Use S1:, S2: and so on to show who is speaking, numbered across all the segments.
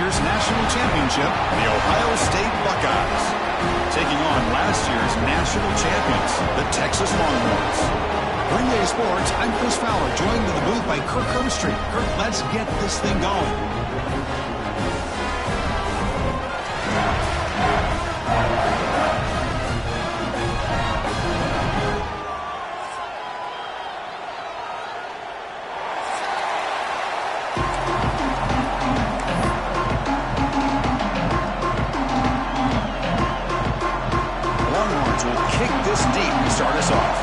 S1: year's national championship, the Ohio State Buckeyes, taking on last year's national champions, the Texas Longhorns. For Ncaa Sports, I'm Chris Fowler, joined in the booth by Kirk Herbstreit. Kirk, let's get this thing going. This deep to start us off.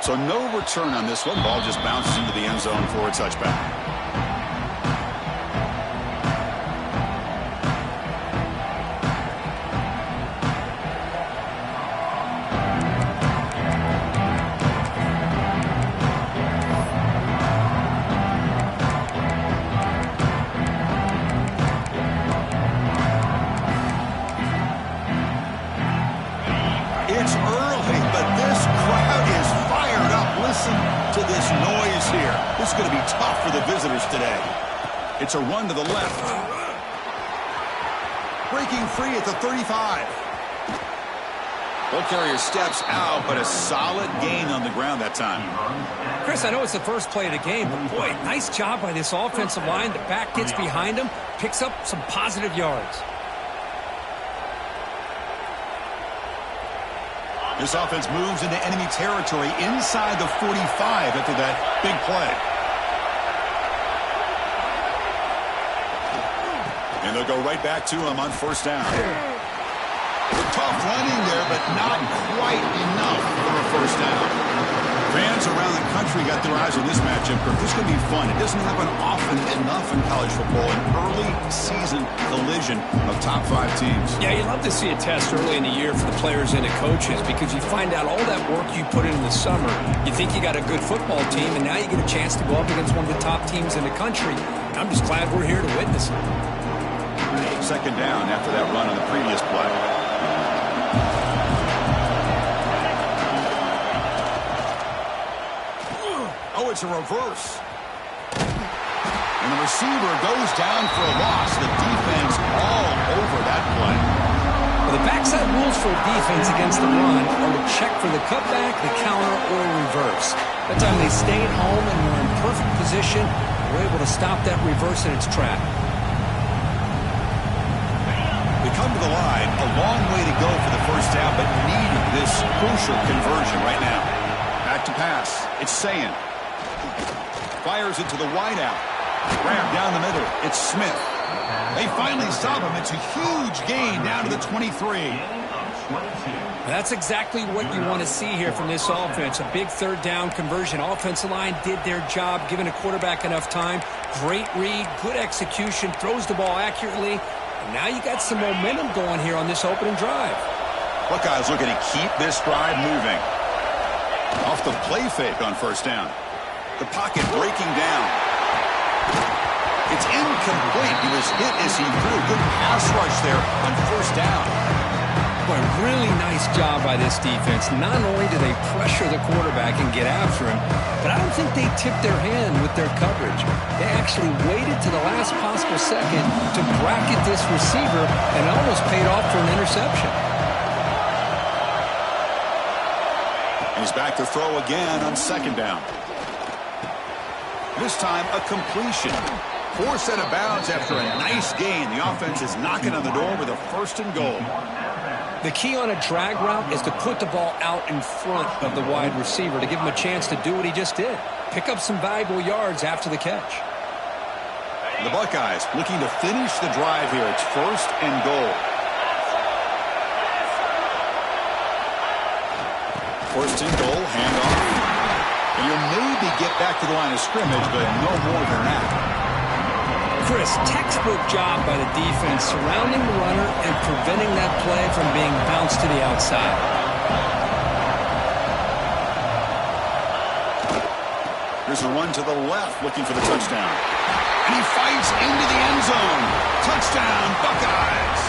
S1: So no return on this one. Ball just bounces into the end zone for a touchback. It's early, but this crowd is fired up. Listen to this noise here. This is going to be tough for the visitors today. It's a run to the left. Breaking free at the 35. Ball carrier steps out, but a solid gain on the ground that time.
S2: Chris, I know it's the first play of the game, but boy, nice job by this offensive line. The back gets behind him, picks up some positive yards.
S1: This offense moves into enemy territory inside the 45 after that big play. And they'll go right back to him on first down. Tough running there, but not quite enough for a first down. Fans around the country got their eyes on this matchup. This is going to be fun. It doesn't happen often enough in college football. An early season collision of top 5 teams.
S2: Yeah, you love to see a test early in the year for the players and the coaches because you find out all that work you put in the summer. You think you got a good football team, and now you get a chance to go up against one of the top teams in the country. I'm just glad we're here to witness it.
S1: Second down after that run on the previous play. Oh, it's a reverse. And the receiver goes down for a loss. The defense all over that play.
S2: Well, the backside rules for a defense against the run are to check for the cutback, the counter, or reverse. That time they stayed home and were in perfect position. Were able to stop that reverse in its track.
S1: They come to the line. A long way to go for the first down, but needed this crucial conversion right now. Back to pass. It's Ncaa. Fires it to the wideout. Grab down the middle. It's Smith. They finally stop him. It's a huge gain down to the 23.
S2: That's exactly what you want to see here from this offense. A big third down conversion. Offensive line did their job, giving a quarterback enough time. Great read, good execution, throws the ball accurately. And now you got some momentum going here on this opening drive.
S1: Buckeyes looking to keep this drive moving. Off the play fake on first down. The pocket breaking down. It's incomplete. He was hit as he threw a good pass rush there on first down.
S2: Boy, really nice job by this defense. Not only do they pressure the quarterback and get after him, but I don't think they tipped their hand with their coverage. They actually waited to the last possible second to bracket this receiver, and it almost paid off for an interception.
S1: He's back to throw again on second down. This time a completion. Forced out of bounds after a nice gain. The offense is knocking on the door with a first and goal.
S2: The key on a drag route is to put the ball out in front of the wide receiver to give him a chance to do what he just did. Pick up some valuable yards after the catch.
S1: The Buckeyes looking to finish the drive here. It's first and goal. First and goal, handoff. And you'll maybe get back to the line of scrimmage, but no more than that.
S2: Chris, textbook job by the defense surrounding the runner and preventing that play from being bounced to the outside.
S1: Here's a run to the left looking for the touchdown. And he fights into the end zone. Touchdown, Buckeyes.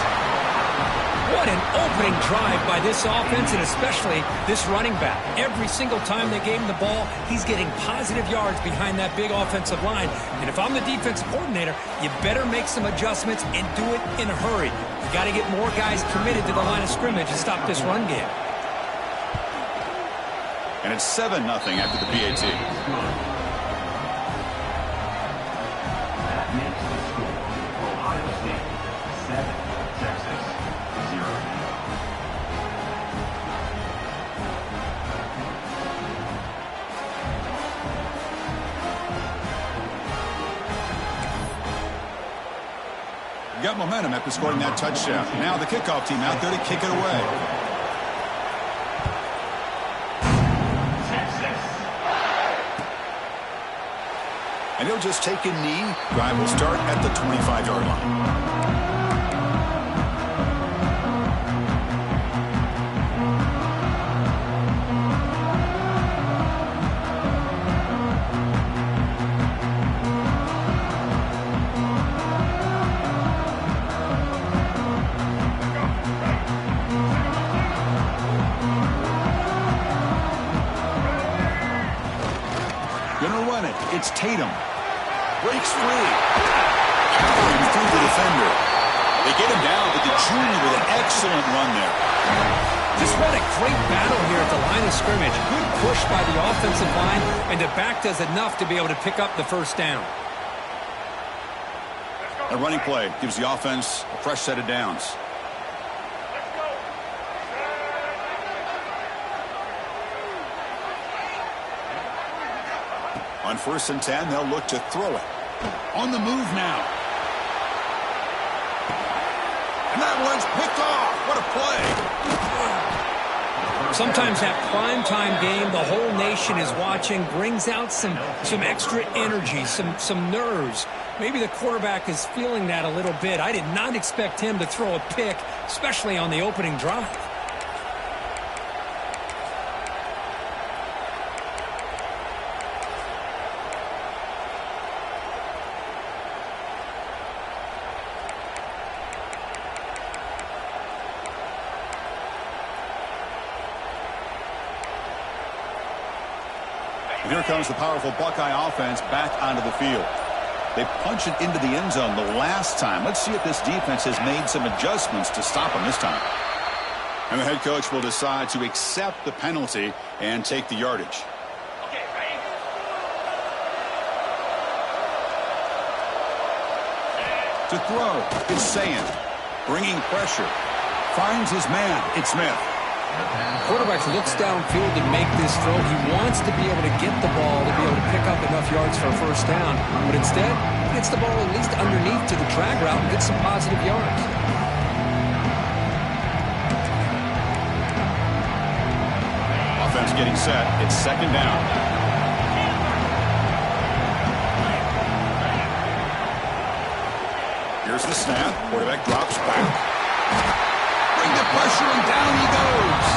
S2: What an opening drive by this offense, and especially this running back. Every single time they gave him the ball, he's getting positive yards behind that big offensive line. And if I'm the defensive coordinator, you better make some adjustments and do it in a hurry. You got to get more guys committed to the line of scrimmage and stop this run game.
S1: And it's 7-0 after the PAT. Got momentum after scoring that touchdown. Now the kickoff team out there to kick it away. And he'll just take a knee. Drive will start at the 25-yard line. It's Tatum. Breaks free. Powering through the defender. They get him down, but the junior with an excellent run there.
S2: Just what a great battle here at the line of scrimmage. Good push by the offensive line, and the back does enough to be able to pick up the first down.
S1: A running play gives the offense a fresh set of downs. On 1st and 10, they'll look to throw it. On the move now. And that one's picked off. What a play.
S2: Sometimes that primetime game, the whole nation is watching, brings out some extra energy, some nerves. Maybe the quarterback is feeling that a little bit. I did not expect him to throw a pick, especially on the opening drive.
S1: Here comes the powerful Buckeye offense back onto the field. They punch it into the end zone the last time. Let's see if this defense has made some adjustments to stop them this time. And the head coach will decide to accept the penalty and take the yardage.
S3: Okay, ready?
S1: To throw, it's Sand. Bringing pressure. Finds his man. It's Smith.
S2: Quarterback looks downfield to make this throw. He wants to be able to get the ball to be able to pick up enough yards for a first down. But instead, he gets the ball at least underneath to the drag route and gets some positive yards.
S1: Offense getting set. It's 2nd down. Here's the snap. Quarterback drops back. Bring the pressure, and down he goes.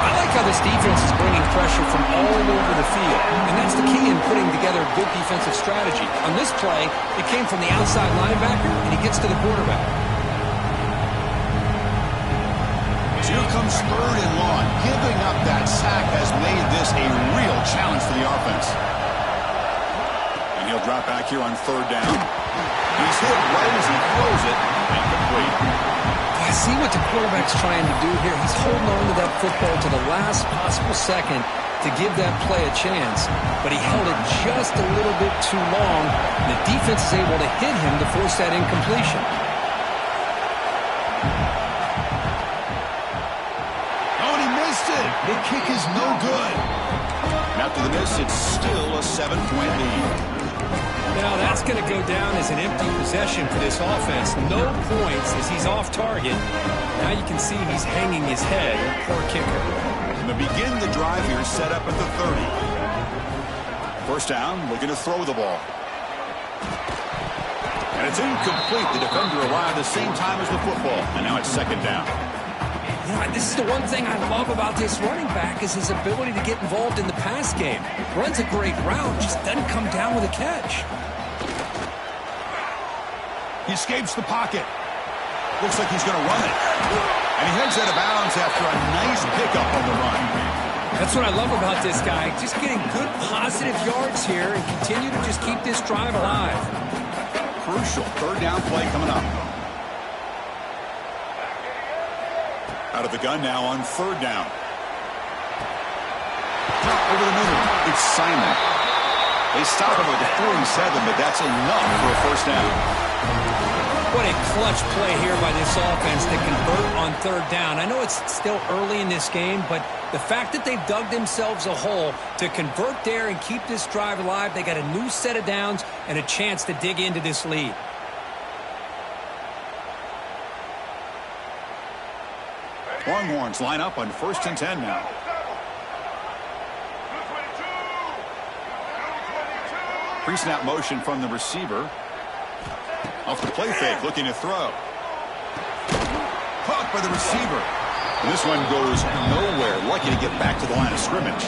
S2: I like how this defense is bringing pressure from all over the field, and that's the key in putting together a good defensive strategy. On this play, it came from the outside linebacker, and he gets to the quarterback.
S1: So here comes 3rd and long. Giving up that sack has made this a real challenge for the offense. And he'll drop back here on 3rd down. He's hit right as he throws it, and complete.
S2: I see what the quarterback's trying to do here. He's holding on to that football to the last possible second to give that play a chance. But he held it just a little bit too long. The defense is able to hit him to force that incompletion.
S1: Oh, and he missed it. The kick is no good. And after the miss, it's still a 7-point lead.
S2: Now that's going to go down as an empty possession for this offense. No points as he's off target. Now you can see he's hanging his head. Poor kicker.
S1: And they begin the drive here set up at the 30. 1st down, looking to throw the ball. And it's incomplete. The defender arrived the same time as the football. And now it's 2nd down.
S2: You know, this is the one thing I love about this running back is his ability to get involved in the pass game. Runs a great route, just doesn't come down with a catch.
S1: He escapes the pocket. Looks like he's going to run it. And he heads out of bounds after a nice pickup on the run.
S2: That's what I love about this guy. Just getting good positive yards here and continue to just keep this drive alive.
S1: Crucial third down play coming up. Out of the gun now on third down. Over the middle. It's Simon. They stop him with the 47, but that's enough for a first down.
S2: What a clutch play here by this offense to convert on third down. I know it's still early in this game, but the fact that they've dug themselves a hole to convert there and keep this drive alive, they got a new set of downs and a chance to dig into this lead.
S1: Longhorns line up on 1st and 10 now. Pre-snap motion from the receiver. Off the play fake, looking to throw. Caught by the receiver. And this one goes nowhere. Lucky to get back to the line of scrimmage.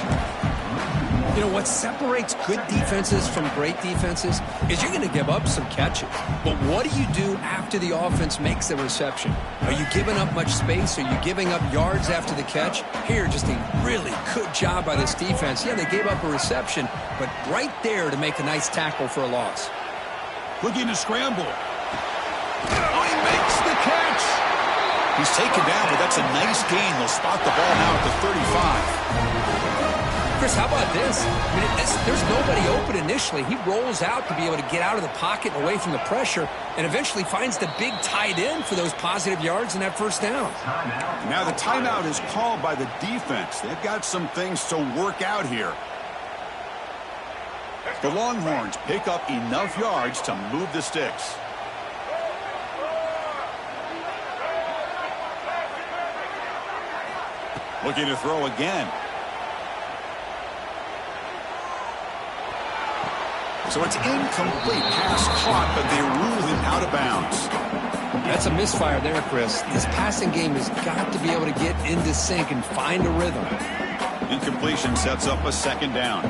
S2: You know, what separates good defenses from great defenses is you're going to give up some catches. But what do you do after the offense makes the reception? Are you giving up much space? Are you giving up yards after the catch? Here, just a really good job by this defense. Yeah, they gave up a reception, but right there to make a nice tackle for a loss.
S1: Looking to scramble. Oh, he makes the catch. He's taken down, but that's a nice gain. They'll spot the ball now at the 35.
S2: Chris, how about this? I mean, there's nobody open initially. He rolls out to be able to get out of the pocket and away from the pressure and eventually finds the big tight end for those positive yards and that first down.
S1: Now the timeout is called by the defense. They've got some things to work out here. The Longhorns pick up enough yards to move the sticks. Looking to throw again. So it's incomplete, pass caught, but they rule him out of bounds.
S2: That's a misfire there, Chris. This passing game has got to be able to get into sync and find a rhythm.
S1: Incompletion sets up a second down.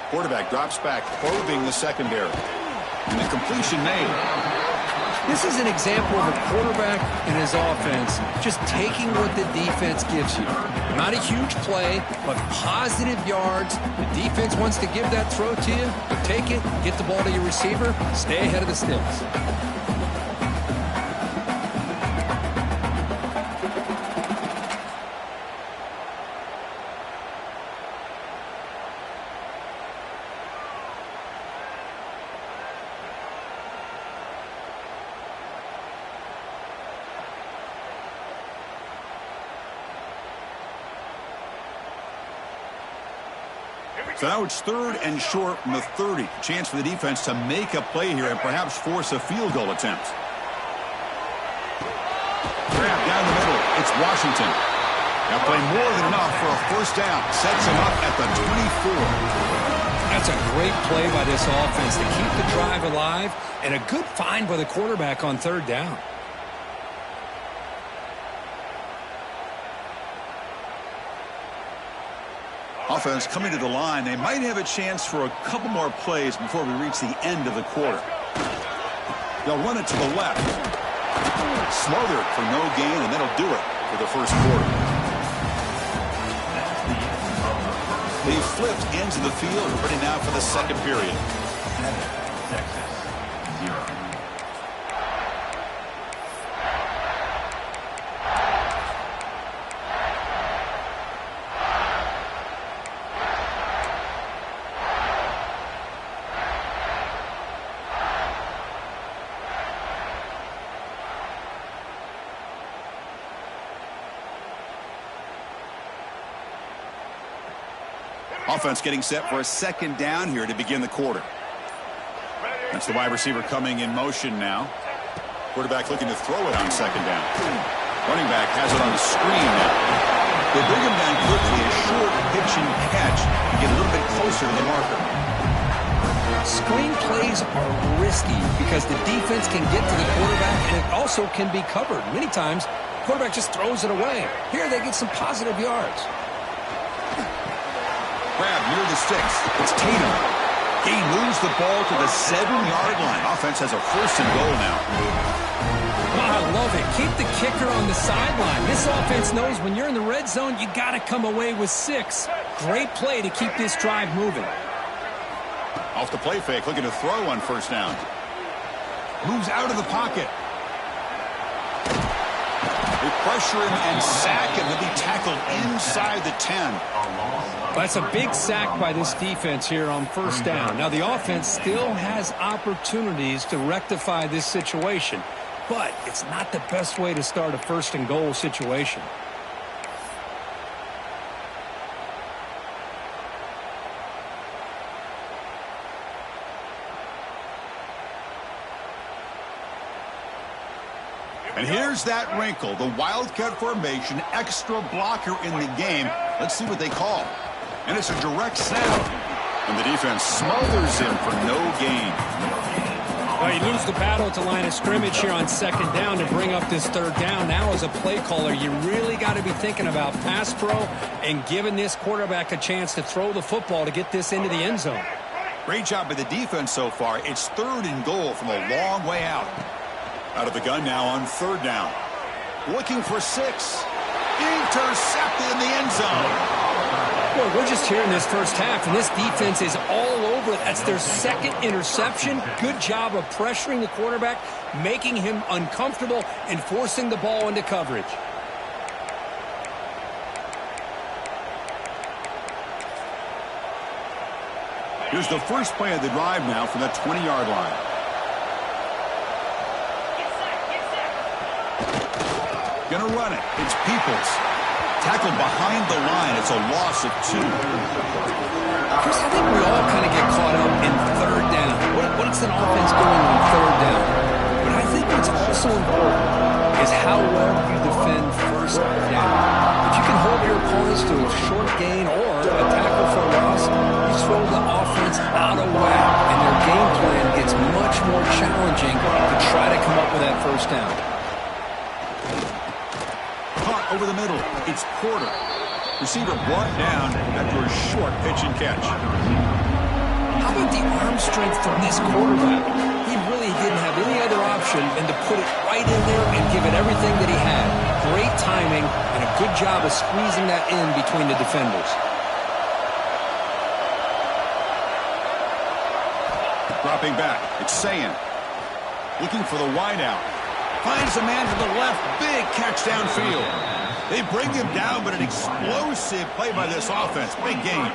S1: Quarterback drops back, probing the secondary. And the completion made.
S2: This is an example of a quarterback and his offense just taking what the defense gives you. Not a huge play, but positive yards. The defense wants to give that throw to you. Take it, get the ball to your receiver, stay ahead of the sticks.
S1: So now it's third and short from the 30. Chance for the defense to make a play here and perhaps force a field goal attempt. Grab down the middle. It's Washington. Now play more than enough for a first down. Sets him up at the 24.
S2: That's a great play by this offense to keep the drive alive and a good find by the quarterback on third down.
S1: Offense coming to the line. They might have a chance for a couple more plays before we reach the end of the quarter. They'll run it to the left. Smothered for no gain, and that'll do it for the first quarter. They flipped ends of the field, ready now for the second period. Texas, 0. Offense getting set for a second down here to begin the quarter. That's the wide receiver coming in motion now. Quarterback looking to throw it on second down. Running back has it on the screen now. They bring him down quickly, a short pitch and catch to get a little bit closer to the marker.
S2: Screen plays are risky because the defense can get to the quarterback and it also can be covered. Many times, the quarterback just throws it away. Here they get some positive yards.
S1: grab near the sticks. It's Tatum. He moves the ball to the 7-yard line. Offense has a 1st and goal now.
S2: Oh, I love it. Keep the kicker on the sideline. This offense knows when you're in the red zone, you got to come away with 6. Great play to keep this drive moving.
S1: Off the play fake, looking to throw on 1st down. Moves out of the pocket. They pressure him and sack him. He'll be tackled inside the 10.
S2: That's a big sack by this defense here on 1st down. Now, the offense still has opportunities to rectify this situation, but it's not the best way to start a 1st and goal situation.
S1: And here's that wrinkle, the Wildcat formation, extra blocker in the game. Let's see what they call. And it's a direct snap. And the defense smothers him for no gain.
S2: Well, you lose the battle at the line of scrimmage here on 2nd down to bring up this 3rd down. Now, as a play caller, you really got to be thinking about pass pro and giving this quarterback a chance to throw the football to get this into the end zone.
S1: Great job by the defense so far. It's 3rd and goal from a long way out. Out of the gun now on 3rd down. Looking for 6. Intercepted in the end zone.
S2: Boy, we're just here in this 1st half, and this defense is all over it. That's their 2nd interception. Good job of pressuring the quarterback, making him uncomfortable, and forcing the ball into coverage.
S1: Here's the first play of the drive now from the 20-yard line. Gonna run it. It's Peoples. Tackled behind the line. It's a loss of 2.
S2: Chris, I think we all kind of get caught up in 3rd down. What's an offense doing on 3rd down? But I think what's also important is how well you defend 1st down. If you can hold your opponents to a short gain or a tackle for a loss, you throw the offense out of whack, and their game plan gets much more challenging to try to come up with that 1st down.
S1: Over the middle, it's Porter. Receiver brought down after a short pitch and catch.
S2: How about the arm strength from this quarterback? He really didn't have any other option than to put it right in there and give it everything that he had. Great timing and a good job of squeezing that in between the defenders.
S1: Dropping back, it's Ncaa. Looking for the wideout. Finds a man to the left. Big catch downfield. They bring him down, but an explosive play by this offense. Big game.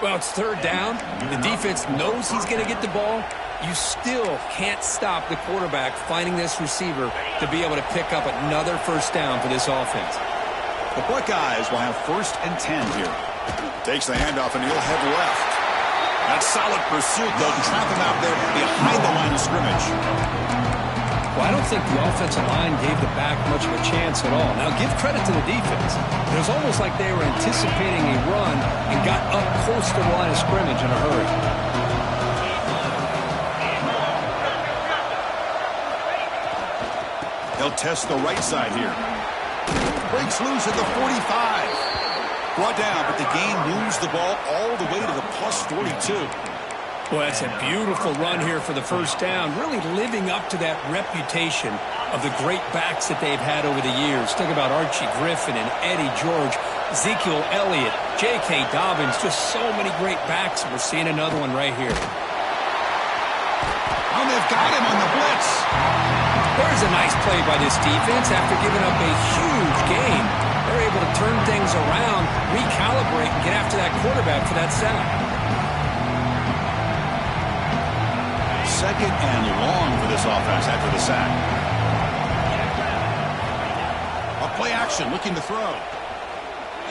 S2: Well, it's 3rd down. The defense knows he's going to get the ball. You still can't stop the quarterback finding this receiver to be able to pick up another 1st down for this offense.
S1: The Buckeyes will have 1st and 10 here. Takes the handoff, and he'll head left. That solid pursuit, they'll trap him out there behind the line of scrimmage.
S2: Well, I don't think the offensive line gave the back much of a chance at all. Now, give credit to the defense. It was almost like they were anticipating a run and got up close to the line of scrimmage in a hurry.
S1: They'll test the right side here. Breaks loose at the 45. Brought down, but the gain moves the ball all the way to the plus 42.
S2: Well, that's a beautiful run here for the 1st down, really living up to that reputation of the great backs that they've had over the years. Think about Archie Griffin and Eddie George, Ezekiel Elliott, J.K. Dobbins, just so many great backs, and we're seeing another one right here.
S1: Oh, they've got him on the blitz.
S2: There's a nice play by this defense after giving up a huge gain. They're able to turn things around, recalibrate, and get after that quarterback for that sack.
S1: 2nd and long for this offense after the sack. A play action, looking to throw.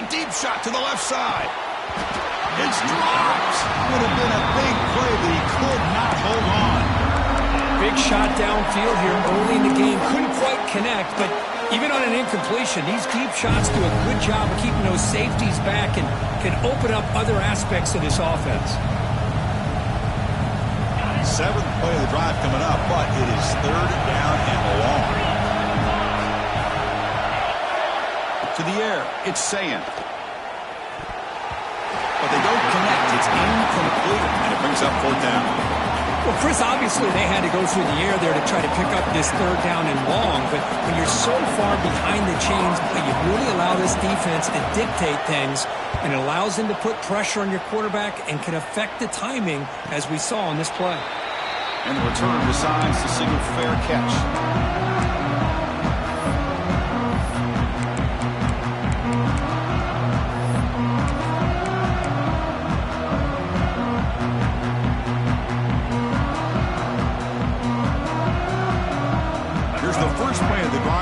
S1: A deep shot to the left side. It's dropped. Would have been a big play, but he could not hold on.
S2: Big shot downfield here early in the game. Couldn't quite connect, but even on an incompletion, these deep shots do a good job of keeping those safeties back and can open up other aspects of this offense.
S1: 7th play of the drive coming up, but it is 3rd down and long. To the air, it's Ncaa. but they don't connect. It's incomplete, and it brings up fourth down.
S2: Well, Chris, obviously they had to go through the air there to try to pick up this third down and long, but when you're so far behind the chains, you really allow this defense to dictate things, and it allows them to put pressure on your quarterback and can affect the timing, as we saw on this play.
S1: And the return decides to signal fair catch.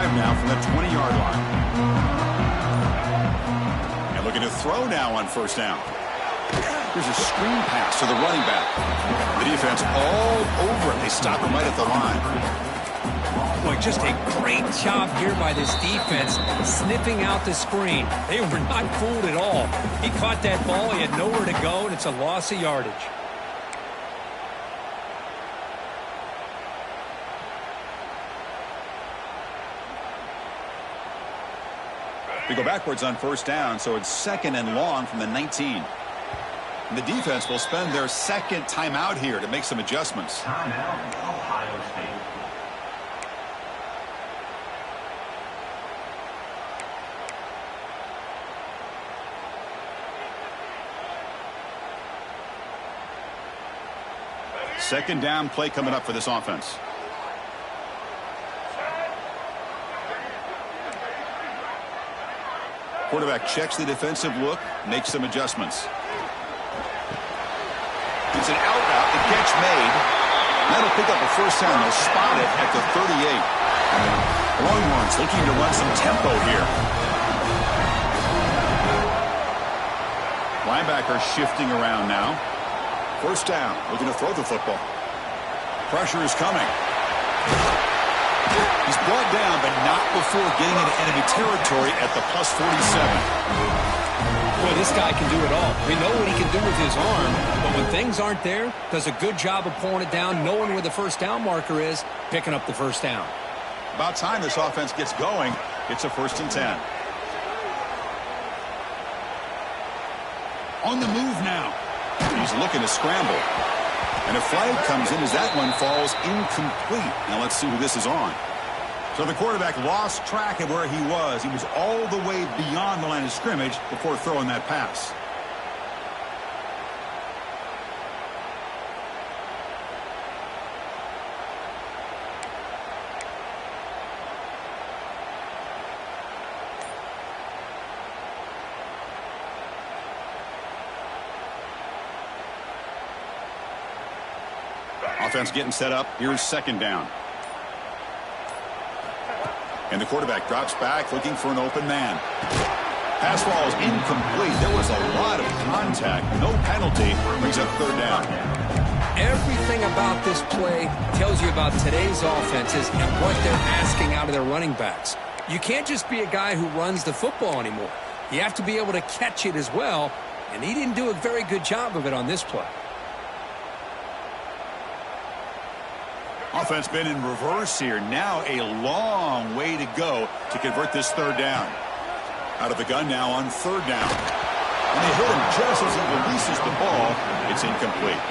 S1: Now from the 20-yard line. And looking to throw now on first down. Here's a screen pass to the running back. The defense all over it. They stop him right at the line.
S2: Boy, just a great job here by this defense, sniffing out the screen. They were not fooled at all. He caught that ball. He had nowhere to go, and it's a loss of yardage.
S1: We go backwards on first down, so it's second and long from the 19. And the defense will spend their second timeout here to make some adjustments.
S3: Timeout, Ohio State.
S1: Second down play coming up for this offense. Quarterback checks the defensive look, makes some adjustments. It's an out route, the catch made. That'll pick up a first down. They'll spot it at the 38. Longhorns looking to run some tempo here. Linebacker shifting around now. First down, looking to throw the football. Pressure is coming. He's brought down, but not before getting into enemy territory at the plus 47.
S2: Boy, this guy can do it all. We know what he can do with his arm, but when things aren't there, does a good job of pulling it down, knowing where the first down marker is, picking up the first down.
S1: About time this offense gets going. It's a 1st and 10. On the move now. He's looking to scramble. And a flag comes in as that one falls incomplete. Now let's see who this is on. So the quarterback lost track of where he was. He was all the way beyond the line of scrimmage before throwing that pass. Offense getting set up. Here's second down. And the quarterback drops back looking for an open man. Pass ball is incomplete. There was a lot of contact. No penalty. Brings up third down.
S2: Everything about this play tells you about today's offenses and what they're asking out of their running backs. You can't just be a guy who runs the football anymore. You have to be able to catch it as well, and he didn't do a very good job of it on this play.
S1: Offense been in reverse here. Now a long way to go to convert this third down. Out of the gun now on third down. And they hit him just as he releases the ball. It's incomplete.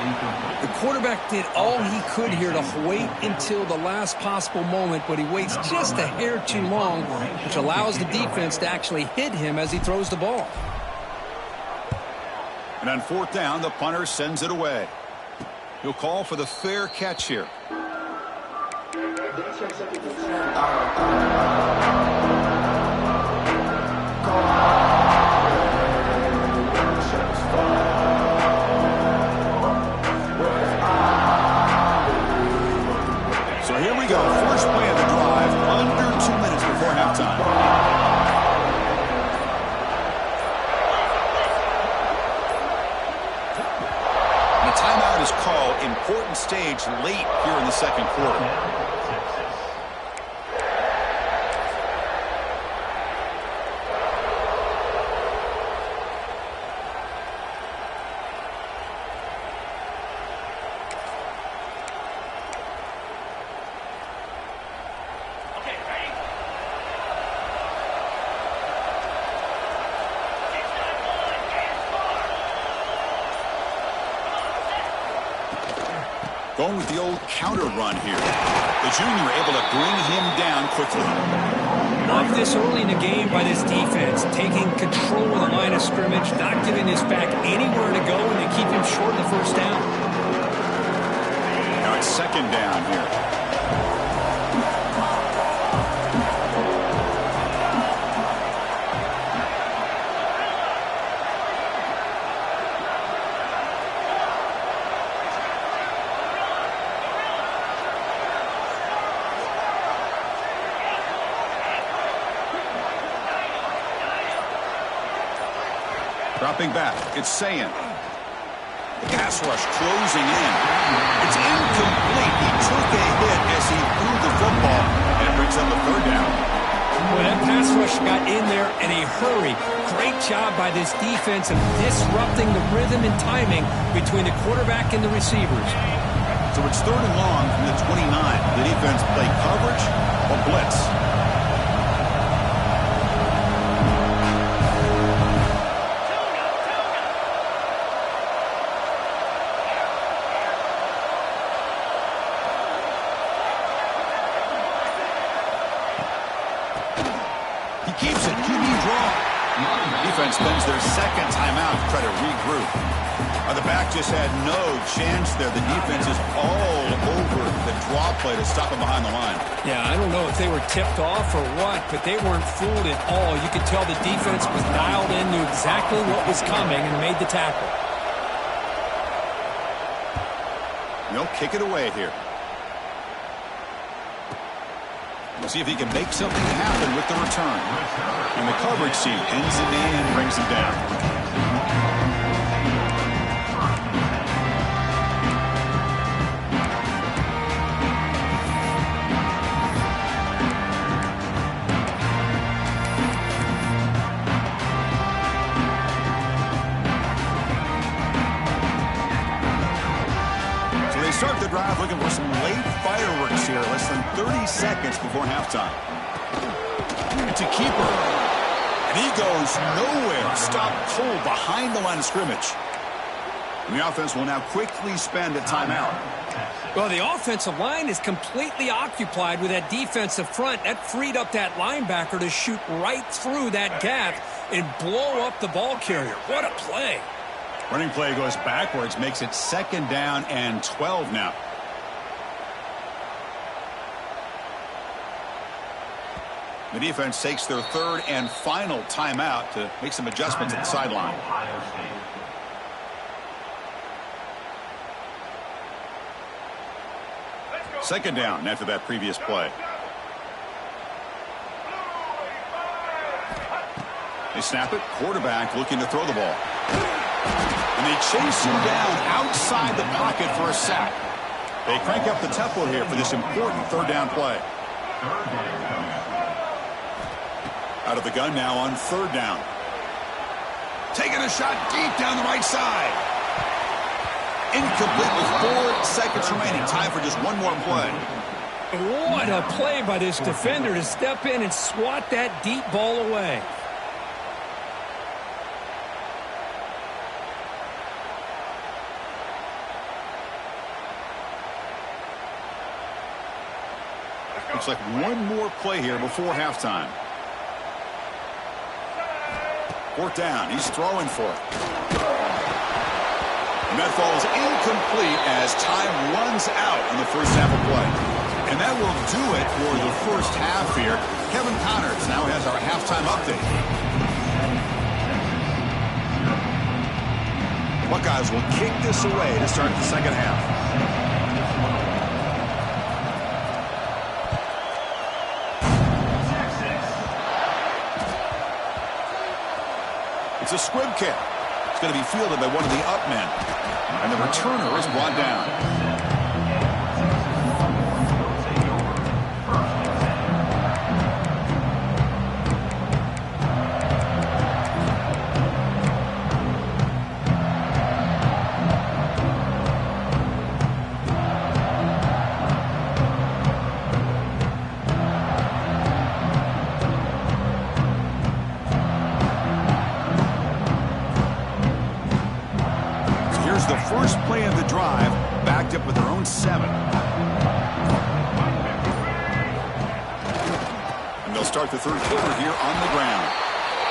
S2: The quarterback did all he could here to wait until the last possible moment, but he waits just a hair too long, which allows the defense to actually hit him as he throws the ball.
S1: And on fourth down, the punter sends it away. He'll call for the fair catch here. So here we go. First play of the drive, under 2 minutes before halftime. The timeout is called. Important stage late here in the second quarter. Going with the old counter run here. The junior able to bring him down quickly.
S2: Love this early in the game by this defense, taking control of the line of scrimmage, not giving this back anywhere to go, and they keep him short of the first down.
S1: Now it's second down here. Dropping back, it's Ncaa. The pass rush closing in. It's incomplete. He took a hit as he threw the football, and it brings up a third down.
S2: Well, that pass rush got in there in a hurry. Great job by this defense of disrupting the rhythm and timing between the quarterback and the receivers.
S1: So it's third and long from the 29. The defense play coverage or blitz. Keeps it, QB draw. Defense spends their second timeout to try to regroup. The back just had no chance there. The defense is all over the draw play to stop him behind the line.
S2: Yeah, I don't know if they were tipped off or what, but they weren't fooled at all. You could tell the defense was dialed in, knew exactly what was coming, and made the tackle.
S1: They'll kick it away here. We'll see if he can make something happen with the return. And the coverage team ends it in and brings him down. Start the drive looking for some late fireworks here, less than 30 seconds before halftime. It's a keeper, and he goes nowhere. Stop cold behind the line of scrimmage. And the offense will now quickly spend a timeout.
S2: Well, the offensive line is completely occupied with that defensive front. That freed up that linebacker to shoot right through that gap and blow up the ball carrier. What a play.
S1: Running play goes backwards, makes it second down and 12 now. The defense takes their third and final timeout to make some adjustments at the sideline. Second down after that previous play. They snap it. Quarterback looking to throw the ball. And they chase him down outside the pocket for a sack. They crank up the tempo here for this important third down play. Out of the gun now on third down. Taking a shot deep down the right side. Incomplete with 4 seconds remaining. Time for just one more play.
S2: What a play by this defender to step in and swat that deep ball away.
S1: Looks like one more play here before halftime. Fourth down. He's throwing for it. And that falls incomplete as time runs out in the first half of play. And that will do it for the first half here. Kevin Connors now has our halftime update. Buckeyes will kick this away to start the second half. It's a squib kick. It's going to be fielded by one of the up men. And the returner is brought down. start the third quarter here on the ground.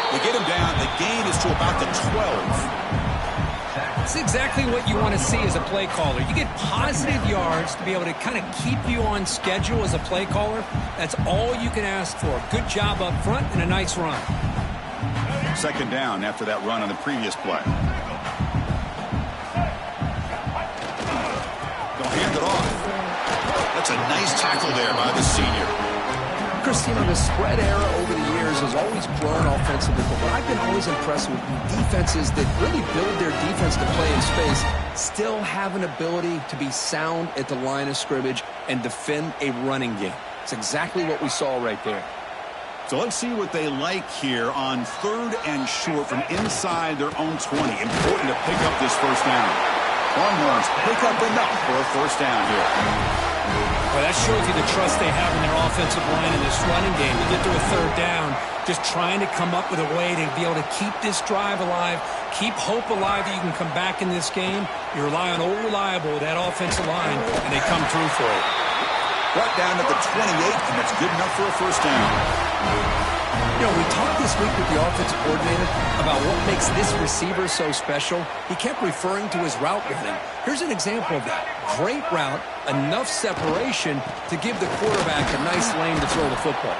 S1: They get him down. The gain is to about the 12.
S2: It's exactly what you want to see as a play caller. You get positive yards to be able to kind of keep you on schedule as a play caller. That's all you can ask for. Good job up front and a nice run.
S1: Second down after that run on the previous play. They'll hand it off. That's a nice tackle there by the senior.
S2: Chris, you know, the spread era over the years has always grown offensively, but what I've been always impressed with defenses that really build their defense to play in space still have an ability to be sound at the line of scrimmage and defend a running game. It's exactly what we saw right there.
S1: So let's see what they like here on 3rd and short from inside their own 20. Important to pick up this first down. Longhorns pick up enough for a first down here.
S2: Well, that shows you the trust they have in their offensive line in this running game. To get to a 3rd down, just trying to come up with a way to be able to keep this drive alive, keep hope alive that you can come back in this game. You rely on old reliable, that offensive line, and they come through for it.
S1: Brought down at the 28, and that's good enough for a first down.
S2: You know, we talked this week with the offensive coordinator about what makes this receiver so special. He kept referring to his route running. Here's an example of that. Great route, enough separation to give the quarterback a nice lane to throw the football.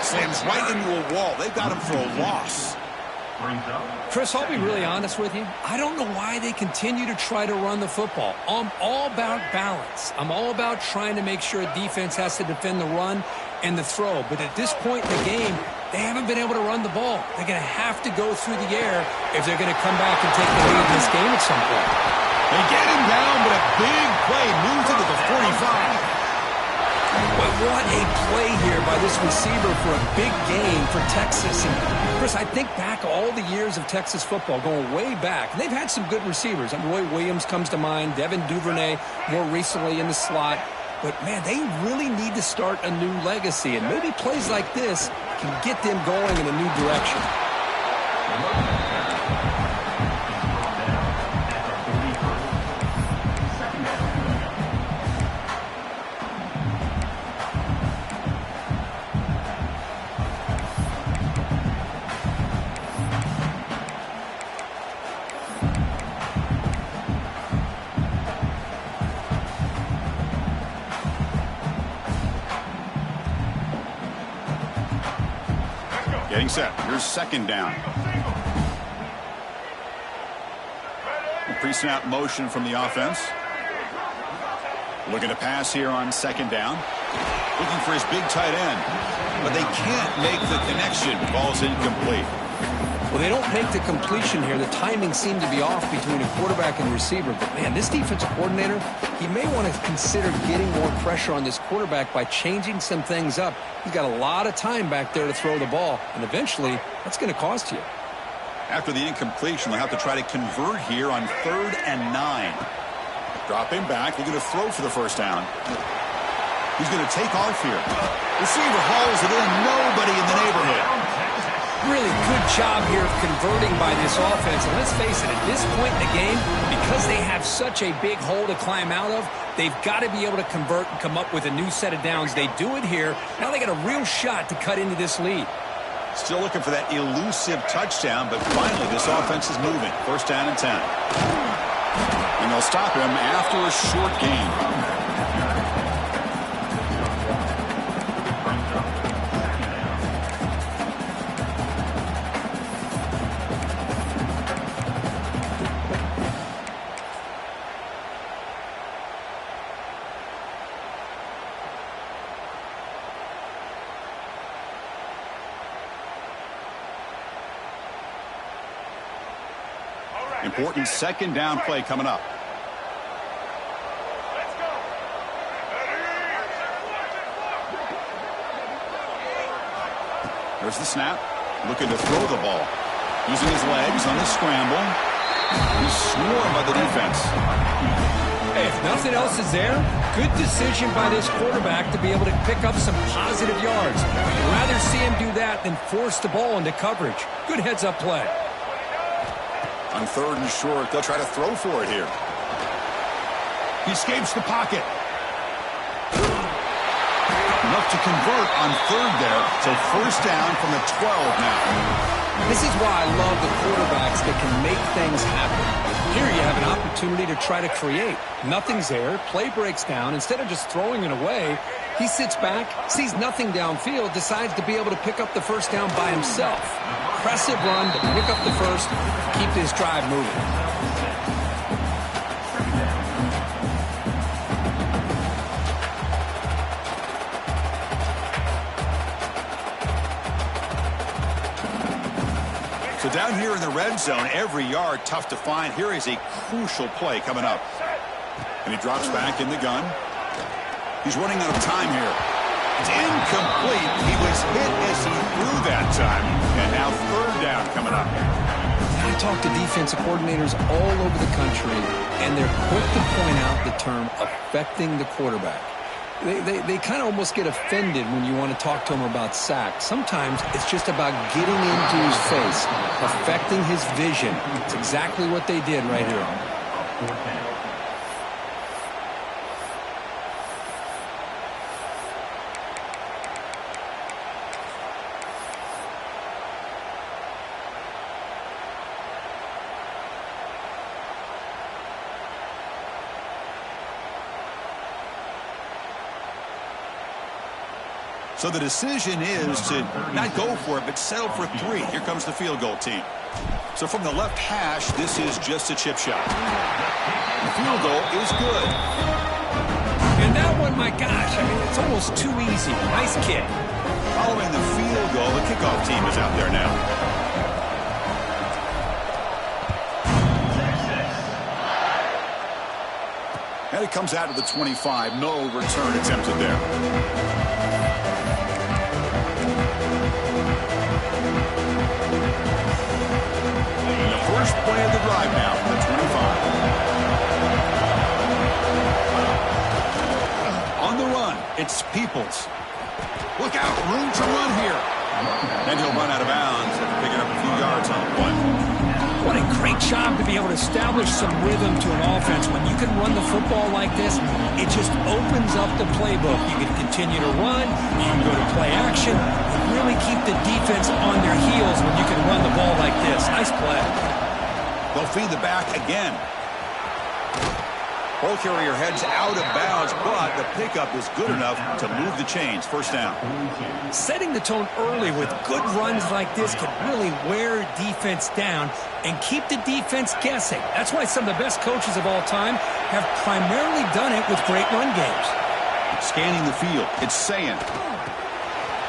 S1: Slams right into a wall. They've got him for a loss.
S2: Chris, I'll be really honest with you. I don't know why they continue to try to run the football. I'm all about balance. I'm all about trying to make sure a defense has to defend the run and the throw. But at this point in the game, they haven't been able to run the ball. They're going to have to go through the air if they're going to come back and take the lead in this game at some point.
S1: They get him down, but a big play moves into the 45.
S2: But what a play here by this receiver for a big gain for Texas. And Chris, I think back all the years of Texas football, going way back. And they've had some good receivers. Roy Williams comes to mind, Devin Duvernay more recently in the slot. But, man, they really need to start a new legacy. And maybe plays like this can get them going in a new direction.
S1: Getting set. Here's second down. Pre-snap motion from the offense. Looking to pass here on second down. Looking for his big tight end. But they can't make the connection. Ball's incomplete.
S2: Well, they don't make the completion here. The timing seemed to be off between a quarterback and receiver. But, man, this defensive coordinator, he may want to consider getting more pressure on this quarterback by changing some things up. He's got a lot of time back there to throw the ball, and eventually that's going to cost you.
S1: After the incompletion, they'll have to try to convert here on 3rd and 9. Dropping back, looking to throw for the first down. He's going to take off here. Receiver hauls it in, nobody in the neighborhood.
S2: Really good job here of converting by this offense. And let's face it, at this point in the game, because they have such a big hole to climb out of, they've got to be able to convert and come up with a new set of downs. They do it here. Now they got a real shot to cut into this lead.
S1: Still looking for that elusive touchdown, but finally this offense is moving. First down and 10. And they'll stop him after a short gain. Important second down play coming up. There's the snap. Looking to throw the ball. Using his legs on the scramble. He's swarmed by the defense.
S2: Hey, if nothing else is there, good decision by this quarterback to be able to pick up some positive yards. You'd rather see him do that than force the ball into coverage. Good heads-up play.
S1: On 3rd and short, they'll try to throw for it here. He escapes the pocket. Enough enough to convert on third there. So first down from the 12 now.
S2: This is why I love the quarterbacks that can make things happen. Here you have an opportunity to try to create. Nothing's there. Play breaks down. Instead of just throwing it away, he sits back, sees nothing downfield, decides to be able to pick up the first down by himself. Impressive run to pick up the first, keep this drive moving.
S1: So down here in the red zone, every yard tough to find. Here is a crucial play coming up. And he drops back in the gun. He's running out of time here. It's incomplete. He was hit as he threw that time. And now third down coming up.
S2: I talk to defensive coordinators all over the country, and they're quick to point out the term affecting the quarterback. They kind of almost get offended when you want to talk to them about sacks. Sometimes it's just about getting into his face, affecting his vision. It's exactly what they did right here.
S1: So the decision is to not go for it, but settle for 3. Here comes the field goal team. So from the left hash, this is just a chip shot. The field goal is good.
S2: And that one, my gosh, I mean, it's almost too easy. Nice kick.
S1: Following the field goal, the kickoff team is out there now. And it comes out of the 25. No return attempted there. First play of the drive now from the 25. On the run, it's Peoples. Look out, room to run here. And he'll run out of bounds after picking up a few yards on the play.
S2: What a great job to be able to establish some rhythm to an offense. When you can run the football like this, it just opens up the playbook. You can continue to run, you can go to play action, and really keep the defense on their heels when you can run the ball like this. Nice play.
S1: They'll feed the back again. Ball carrier heads out of bounds, but the pickup is good enough to move the chains. First down.
S2: Setting the tone early with good runs like this can really wear defense down and keep the defense guessing. That's why some of the best coaches of all time have primarily done it with great run games.
S1: Scanning the field, it's Ncaa.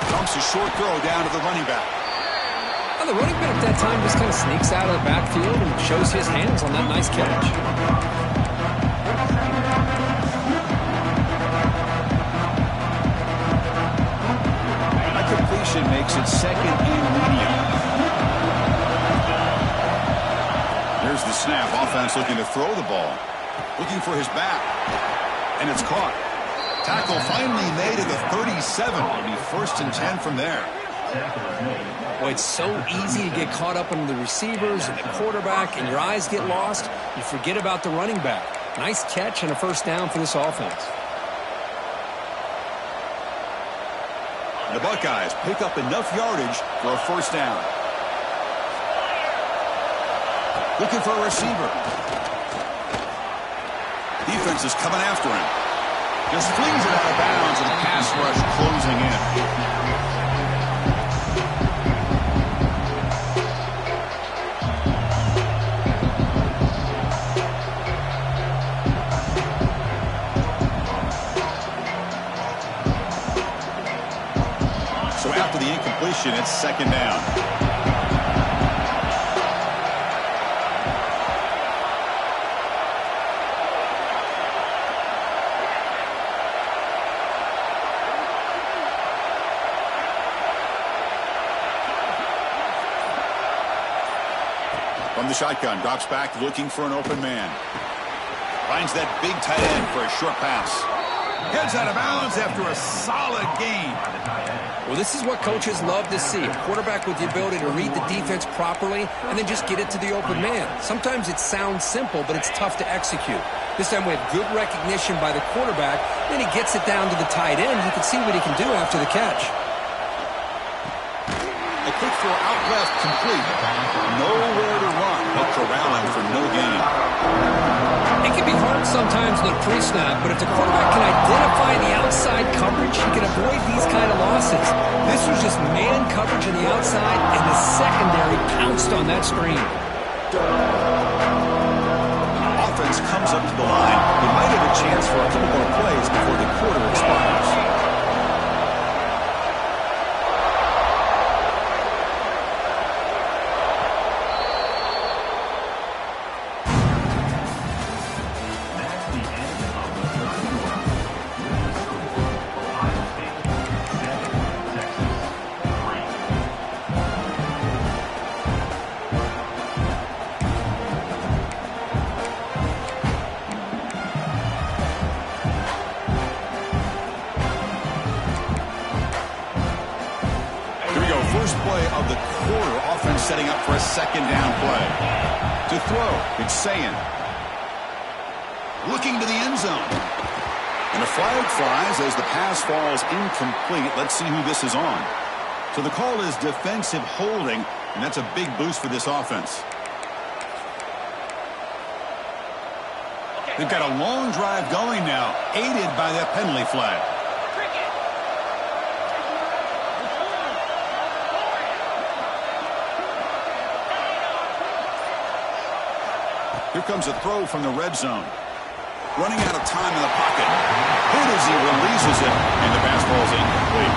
S1: Dumps a short throw down to the running back.
S2: Well, the running back that time just kind of sneaks out of the backfield and shows his hands on that nice catch.
S1: That completion makes it second and medium. There's the snap. Offense looking to throw the ball. Looking for his back. And it's caught. Tackle finally made at the 37. It'll be first and 10 from there.
S2: Boy, it's so easy to get caught up in the receivers and the quarterback, and your eyes get lost. You forget about the running back. Nice catch and a first down for this offense.
S1: The Buckeyes pick up enough yardage for a first down. Looking for a receiver. Defense is coming after him. Just flings it out of bounds, and the pass rush closing in. So after the incompletion, it's second down. From the shotgun, drops back, looking for an open man. Finds that big tight end for a short pass. Heads out of bounds after a solid gain.
S2: Well, this is what coaches love to see. A quarterback with the ability to read the defense properly and then just get it to the open man. Sometimes it sounds simple, but it's tough to execute. This time we have good recognition by the quarterback. Then he gets it down to the tight end. You can see what he can do after the catch.
S1: A quick throw out left, complete. Nowhere to run, but corralling for no gain.
S2: It can be hard sometimes in the pre-snap, but if the quarterback can identify the outside coverage, he can avoid these kind of losses. This was just man coverage on the outside, and the secondary pounced on that screen.
S1: Offense comes up to the line. He might have a chance for a couple more plays before the quarter expires. First play of the quarter, offense setting up for a second down play. To throw, Ncaa. Looking to the end zone. And a flag flies as the pass falls incomplete. Let's see who this is on. So the call is defensive holding, and that's a big boost for this offense. They've got a long drive going now, aided by that penalty flag. Here comes a throw from the red zone. Running out of time in the pocket. Hit as he releases it, and the pass ball is incomplete.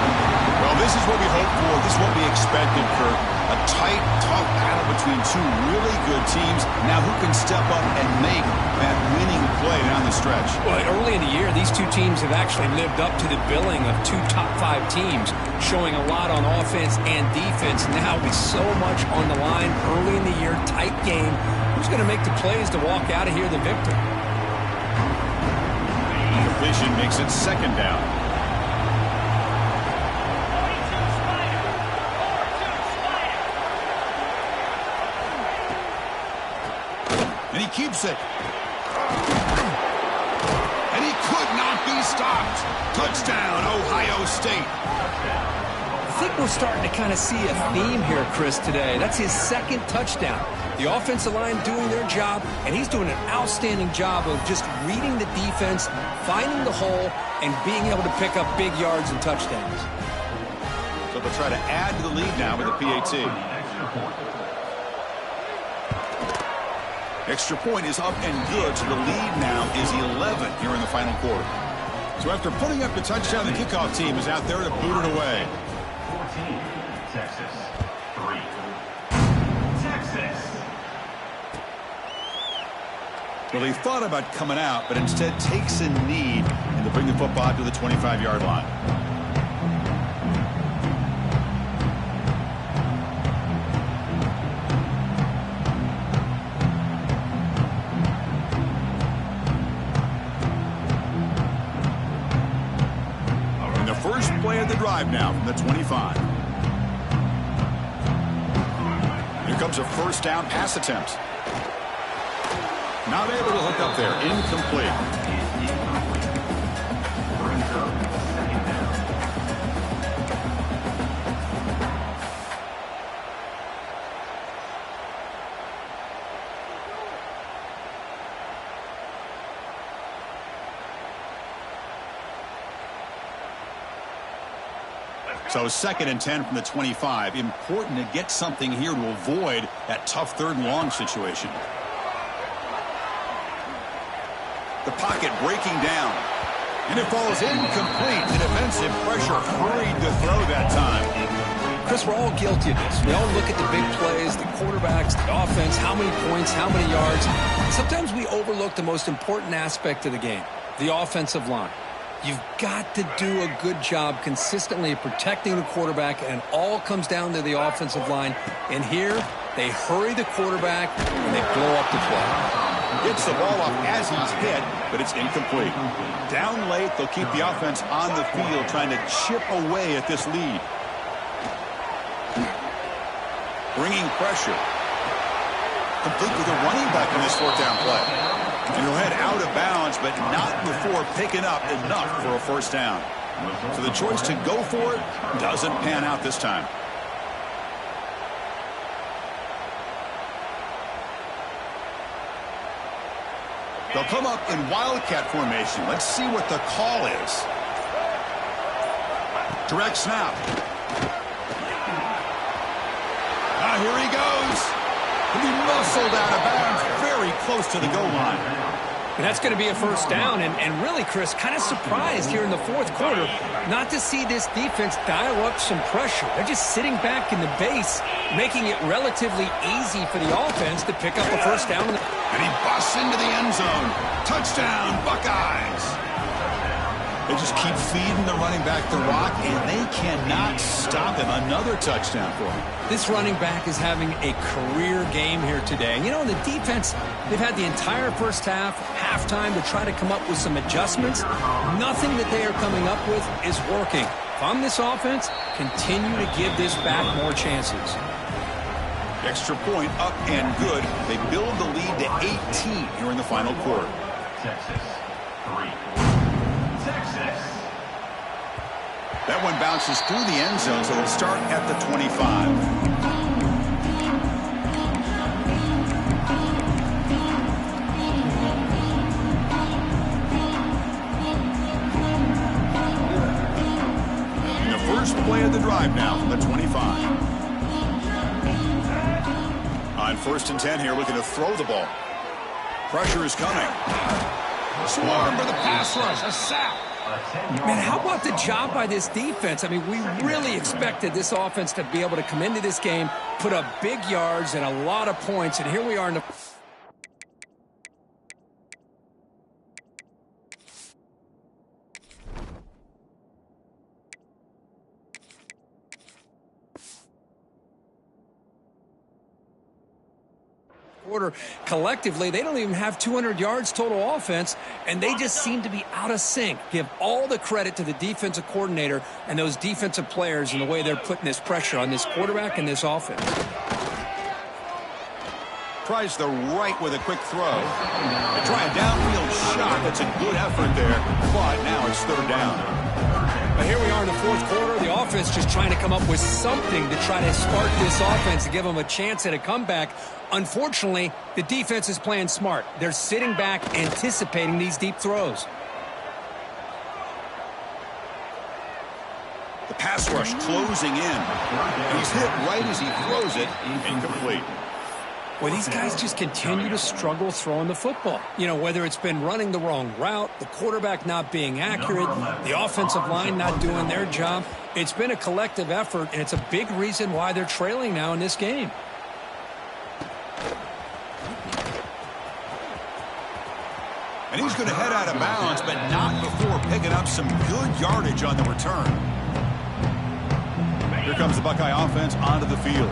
S1: Well, this is what we hoped for. This is what we expected, Kurt. A tight, tough battle between two really good teams. Now who can step up and make that winning play down the stretch?
S2: Well, early in the year, these two teams have actually lived up to the billing of two top 5 teams, showing a lot on offense and defense. Now with so much on the line early in the year, tight game. Who's going to make the plays to walk out of here the victor?
S1: Completion makes it second down. And he keeps it. And he could not be stopped. Touchdown, Ohio State.
S2: I think we're starting to kind of see a theme here, Chris, today. That's his second touchdown. The offensive line doing their job, and he's doing an outstanding job of just reading the defense, finding the hole, and being able to pick up big yards and touchdowns.
S1: So they'll try to add to the lead now with a PAT. Extra point is up and good, so the lead now is 11 here in the final quarter. So after putting up the touchdown, the kickoff team is out there to boot it away.
S3: 14, Texas. 3, Texas.
S1: Well, he thought about coming out, but instead takes a knee and to bring the football to the 25-yard line. And the first play of the drive now from the 25. Here comes a first down pass attempt. Not able to hook up there. Incomplete.
S3: Brings up second down.
S1: So 2nd and 10 from the 25. Important to get something here to avoid that tough 3rd and long situation. The pocket breaking down. And it falls incomplete. The defensive pressure hurried to throw that time.
S2: Chris, we're all guilty of this. We all look at the big plays, the quarterbacks, the offense, how many points, how many yards. Sometimes we overlook the most important aspect of the game, the offensive line. You've got to do a good job consistently protecting the quarterback, and it all comes down to the offensive line. And here, they hurry the quarterback, and they blow up the play.
S1: Gets the ball off as he's hit, but it's incomplete. Down late, they'll keep the offense on the field trying to chip away at this lead. Bringing pressure. Complete with a running back in this 4th down play. And he'll head out of bounds, but not before picking up enough for a first down. So the choice to go for it doesn't pan out this time. They'll come up in wildcat formation. Let's see what the call is. Direct snap. Here he goes. He'll be muscled out of bounds very close to the goal line.
S2: And that's going to be a first down. And really, Chris, kind of surprised here in the fourth quarter not to see this defense dial up some pressure. They're just sitting back in the base, making it relatively easy for the offense to pick up a first down.
S1: And he busts into the end zone. Touchdown, Buckeyes. They just keep feeding the running back the rock, and they cannot stop him. Another touchdown for him.
S2: This running back is having a career game here today. You know, in the defense, they've had the entire first half, halftime, to try to come up with some adjustments. Nothing that they are coming up with is working. If I'm this offense, continue to give this back more chances.
S1: Extra point up and good. They build the lead to 18 here in the final quarter.
S3: Texas, 3. Texas.
S1: That one bounces through the end zone, so they'll start at the 25. And the first play of the drive now from the 25. On 1st and 10 here, looking to throw the ball. Pressure is coming. Swarm for the pass rush. A sack.
S2: Man, how about the job by this defense? I mean, we really expected this offense to be able to come into this game, put up big yards and a lot of points, and here we are in the... quarter. Collectively, they don't even have 200 yards total offense, and they just seem to be out of sync. Give all the credit to the defensive coordinator and those defensive players in the way they're putting this pressure on this quarterback and this offense.
S1: Tries the right with a quick throw. They try a downfield shot. That's a good effort there, but now it's 3rd down.
S2: But here we are in the fourth quarter. The offense just trying to come up with something to try to spark this offense to give them a chance at a comeback. Unfortunately, the defense is playing smart. They're sitting back, anticipating these deep throws.
S1: The pass rush closing in. He's hit right as he throws it. Incomplete.
S2: Well, these guys just continue to struggle throwing the football. You know, whether it's been running the wrong route, the quarterback not being accurate, the offensive line not doing their job. It's been a collective effort, and it's a big reason why they're trailing now in this game.
S1: And he's going to head out of bounds, but not before picking up some good yardage on the return. Here comes the Buckeye offense onto the field.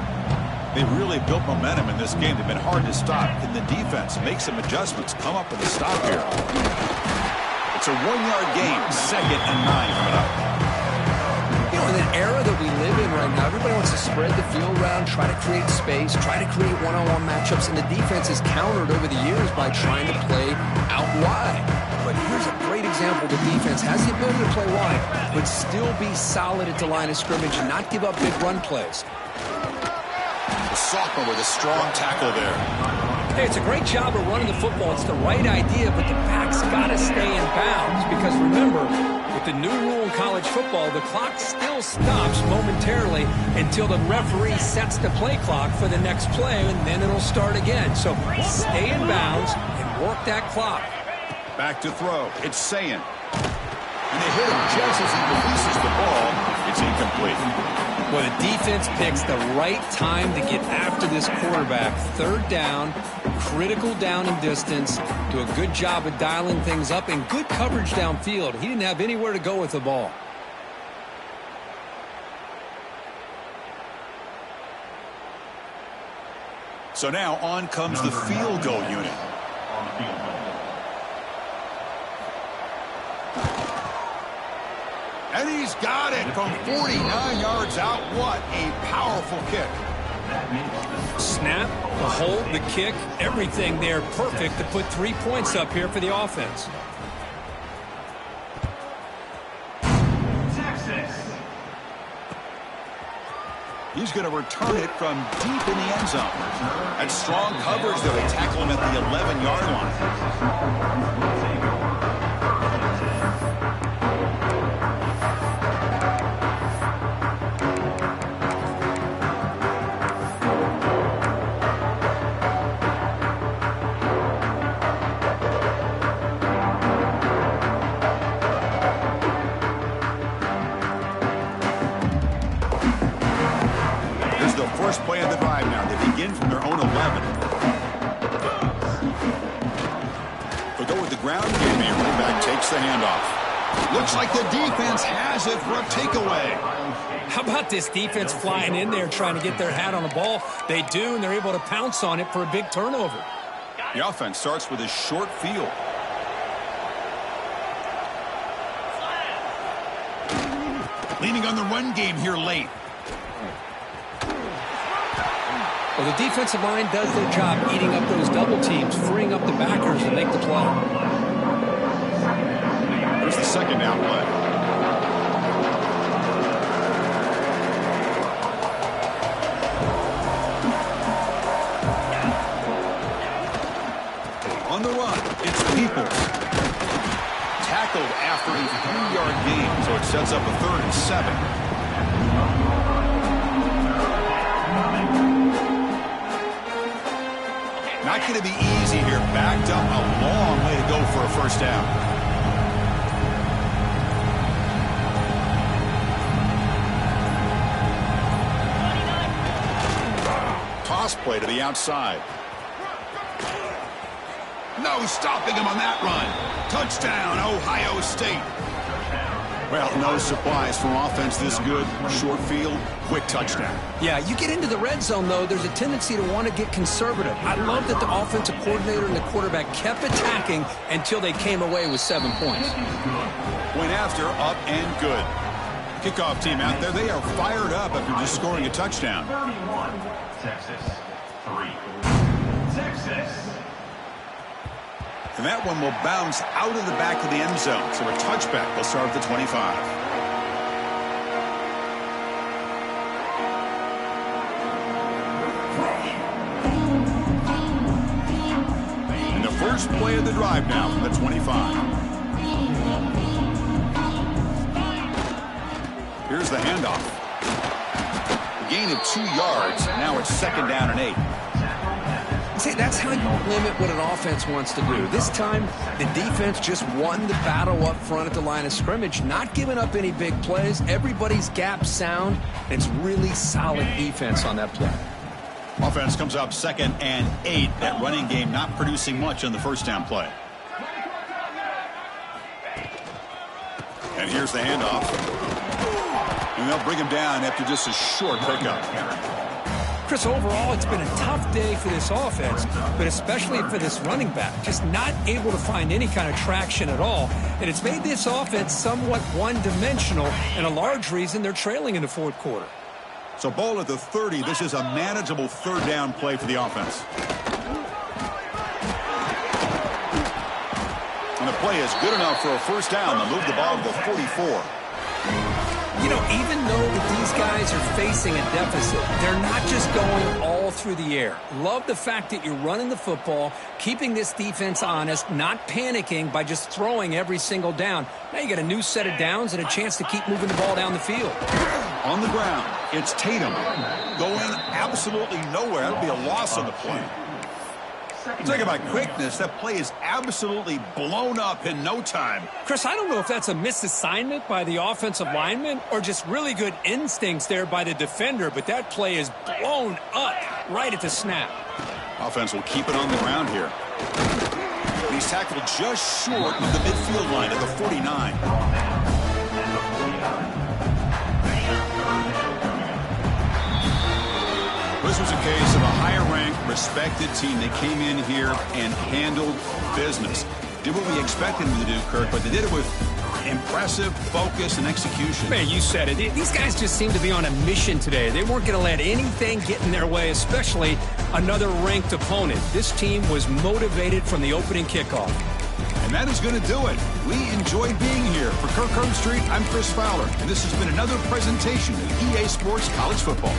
S1: They've really built momentum in this game. They've been hard to stop. Can the defense make some adjustments, come up with a stop here? It's a 1-yard gain, 2nd and 9 coming up.
S2: You know, in an era that we live in right now, everybody wants to spread the field around, try to create space, try to create one-on-one matchups, and the defense is countered over the years by trying to play out wide. But here's a great example. The defense has the ability to play wide, but still be solid at the line of scrimmage and not give up big run plays.
S1: Sophomore with a strong tackle there.
S2: Hey, it's a great job of running the football. It's the right idea, but the back's got to stay in bounds because remember, with the new rule in college football, the clock still stops momentarily until the referee sets the play clock for the next play, and then it'll start again. So stay in bounds and work that clock.
S1: Back to throw. It's Ncaa. And they hit him just as he releases the ball. It's incomplete.
S2: Well, the defense picks the right time to get after this quarterback. 3rd down, critical down and distance. Do a good job of dialing things up and good coverage downfield. He didn't have anywhere to go with the ball.
S1: So now on comes the field goal unit. And he's got it from 49 yards out. What a powerful kick.
S2: Snap, the hold, the kick, everything there perfect to put 3 points up here for the offense.
S1: He's going to return it from deep in the end zone. That's strong coverage, though. They tackle him at the 11-yard line. First play of the drive now. They begin from their own 11. They'll go with the ground game here. Running back takes the handoff. Looks like the defense has it for a takeaway.
S2: How about this defense flying in there trying to get their hat on the ball? They do, and they're able to pounce on it for a big turnover.
S1: The offense starts with a short field. Leaning on the run game here late.
S2: Well, the defensive line does their job eating up those double teams, freeing up the backers to make the play.
S1: Here's the second down play. On the run, it's Peoples. Tackled after a 3-yard gain, so it sets up a 3rd and 7. Not going to be easy here. Backed up a long way to go for a first down. Toss play to the outside. No stopping him on that run. Touchdown, Ohio State. Well, no surprise from offense this good. Short field, quick touchdown.
S2: Yeah, you get into the red zone, though, there's a tendency to want to get conservative. I love that the offensive coordinator and the quarterback kept attacking until they came away with 7 points.
S1: Went after, up and good. Kickoff team out there, they are fired up after just scoring a touchdown.
S3: 31, Texas, 3. Texas.
S1: And that one will bounce out of the back of the end zone. So a touchback will start at the 25. And the first play of the drive now from the 25. Here's the handoff. A gain of 2 yards. Now it's 2nd down and 8.
S2: See, that's how you limit what an offense wants to do. This time, the defense just won the battle up front at the line of scrimmage, not giving up any big plays. Everybody's gap sound. It's really solid defense on that play.
S1: Offense comes up 2nd and 8. That running game not producing much on the first down play. And here's the handoff. And they'll bring him down after just a short pickup.
S2: Chris, overall, it's been a tough day for this offense, but especially for this running back. Just not able to find any kind of traction at all. And it's made this offense somewhat one-dimensional, and a large reason they're trailing in the 4th quarter.
S1: So ball at the 30. This is a manageable 3rd down play for the offense. And the play is good enough for a first down to move the ball to the 44.
S2: You know, even though that these guys are facing a deficit, they're not just going all through the air. Love the fact that you're running the football, keeping this defense honest, not panicking by just throwing every single down. Now you got a new set of downs and a chance to keep moving the ball down the field.
S1: On the ground, it's Tatum going absolutely nowhere. That'll be a loss on the play. Talk about quickness. That play is absolutely blown up in no time.
S2: Chris, I don't know if that's a misassignment by the offensive lineman or just really good instincts there by the defender, but that play is blown up right at the snap.
S1: Offense will keep it on the ground here. He's tackled just short of the midfield line at the 49. This was a case of a higher-ranked, respected team. They came in here and handled business. Did what we expected them to do, Kirk, but they did it with impressive focus and execution.
S2: Man, you said it. These guys just seem to be on a mission today. They weren't going to let anything get in their way, especially another ranked opponent. This team was motivated from the opening kickoff.
S1: And that is going to do it. We enjoyed being here. For Kirk Herbstreit, I'm Chris Fowler, and this has been another presentation of EA Sports College Football.